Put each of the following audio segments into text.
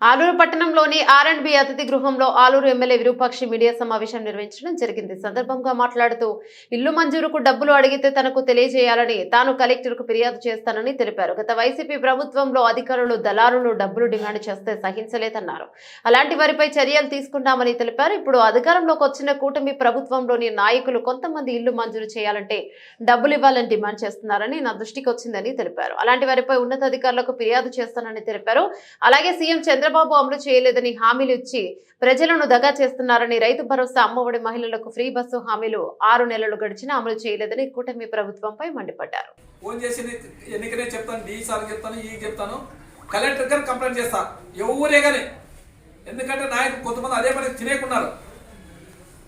ఆలూరు పట్టణంలోని ఆర్&బి అతిథి గృహంలో ఆలూరు ఎమ్మెల్యే విరూపాక్షి మీడియా సమావేశం నిర్వహించడం జరిగింది. సందర్భంగా మాట్లాడుతూ ఇల్లు మంజూరుకు డబ్బులు అడిగితే తనకు తెలియజేయాలని, తాను కలెక్టర్కు ఫిర్యాదు చేస్తానని తెలిపారు. గత వైసీపీ ప్రభుత్వంలో అధికారులు, దళారులు డబ్బులు డిమాండ్ చేస్తే సహించలేదన్నారు. అలాంటి వారిపై చర్యలు తీసుకుంటామని తెలిపారు. ఇప్పుడు అధికారంలోకి వచ్చిన కూటమి ప్రభుత్వంలోని నాయకులు కొంతమంది ఇల్లు మంజూరు చేయాలంటే డబ్బులు ఇవ్వాలని డిమాండ్ చేస్తున్నారని నా దృష్టికి వచ్చిందని తెలిపారు. అలాంటి వారిపై ఉన్నతాధికారులకు ఫిర్యాదు చేస్తానని తెలిపారు. అలాగే సీఎం చంద్రబాబు అమలు చేయలేదని హామీలు ఇచ్చి ప్రజలను దగా చేస్తున్నారని, రైతు భరోసా, అమ్మఒడి, మహిళలకు ఫ్రీ బస్సు హామీలు 6 నెలలు గడిచినా అమలు చేయలేదని కూటమి ప్రభుత్వంపై మండిపడ్డారు. ఫోన్ చేసి ఎన్నికనే చెప్తాను, ఈసారి చెప్తాను, ఈ చెప్తాను, కలెక్టర్ గారు కంప్లైంట్ చేస్తా, ఎవరే కానీ. ఎందుకంటే నాయకులు కొంతమంది అదే పని తినేకున్నారు.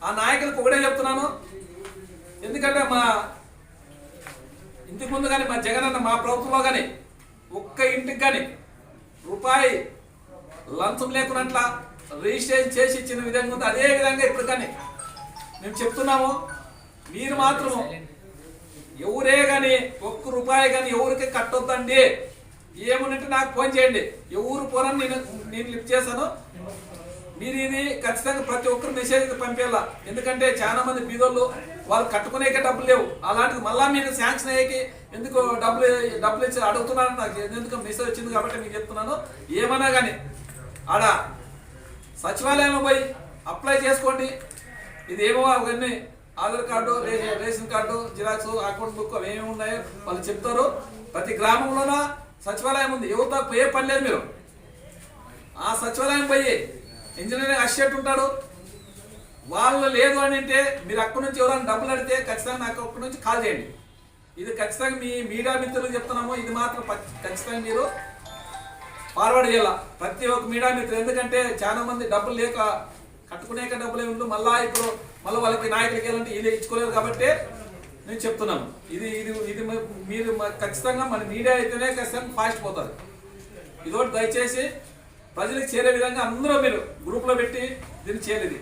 ఆ నాయకులకు ఒకటే చెప్తున్నాను, ఎందుకంటే మా ఇంటికి ముందు కానీ మా జగనన్న మా ప్రభుత్వంలో కానీ ఒక్క ఇంటికి కానీ రూపాయి లంచం లేకున్నట్ల రిజిస్ట్రేషన్ చేసి ఇచ్చిన విధంగా ఉంది. అదే విధంగా ఇప్పుడు కానీ మేము చెప్తున్నాము, మీరు మాత్రం ఎవరే కానీ ఒక్క రూపాయి కానీ ఎవరికి కట్టొద్దండి. ఏమున్నట్టు నాకు ఫోన్ చేయండి, ఎవరు పోరని నేను లిఫ్ట్ చేశాను. మీరు ఇది ఖచ్చితంగా ప్రతి ఒక్కరు మెసేజ్ పంపేలా. ఎందుకంటే చాలా మంది బీదోళ్ళు వాళ్ళు కట్టుకునేకే డబ్బులు లేవు. అలాంటిది మళ్ళీ మీరు శాంక్షన్ అయ్యేకి ఎందుకు డబ్బులు ఇచ్చి అడుగుతున్నారని నాకు ఎందుకు మెసేజ్ వచ్చింది కాబట్టి మీకు చెప్తున్నాను. ఏమన్నా కానీ ఆడ సచివాలయంలో పోయి అప్లై చేసుకోండి. ఇది ఏమో అవన్నీ Aadhaar card, ration card, xerox, account book అవి ఏమేమి ఉన్నాయో వాళ్ళు చెప్తారు. ప్రతి గ్రామంలోన సచివాలయం ఉంది. ఎవరితో పోయే పని లేదు. మీరు ఆ సచివాలయం పోయి ఇంజనీరింగ్ అసిస్టెంట్ ఉంటాడు, వాళ్ళు లేదు అని అంటే మీరు అక్కడి నుంచి ఎవరైనా డబ్బులు అడిగితే ఖచ్చితంగా నాకు అక్కడి నుంచి కాల్ చేయండి. ఇది ఖచ్చితంగా మీ మీడియా మిత్రులకు చెప్తున్నాము. ఇది మాత్రం ఖచ్చితంగా మీరు ఫార్వర్డ్ చేయాల ప్రతి ఒక్క మీడియా మిత్రులు. ఎందుకంటే చాలా మంది డబ్బులు లేక కట్టుకునేక డబ్బులే ఉండు, మళ్ళీ ఇప్పుడు మళ్ళీ వాళ్ళకి నాయకులకి వెళ్ళాలంటే ఇది ఇచ్చుకోలేదు. కాబట్టి నేను చెప్తున్నాను, ఇది ఇది ఇది మీరు ఖచ్చితంగా మన మీడియా అయితేనే ఖచ్చితంగా ఫాస్ట్ పోతుంది. ఇదోటి దయచేసి ప్రజలకు చేరే విధంగా అందరూ మీరు గ్రూప్లో పెట్టి దీన్ని చేయలేదు.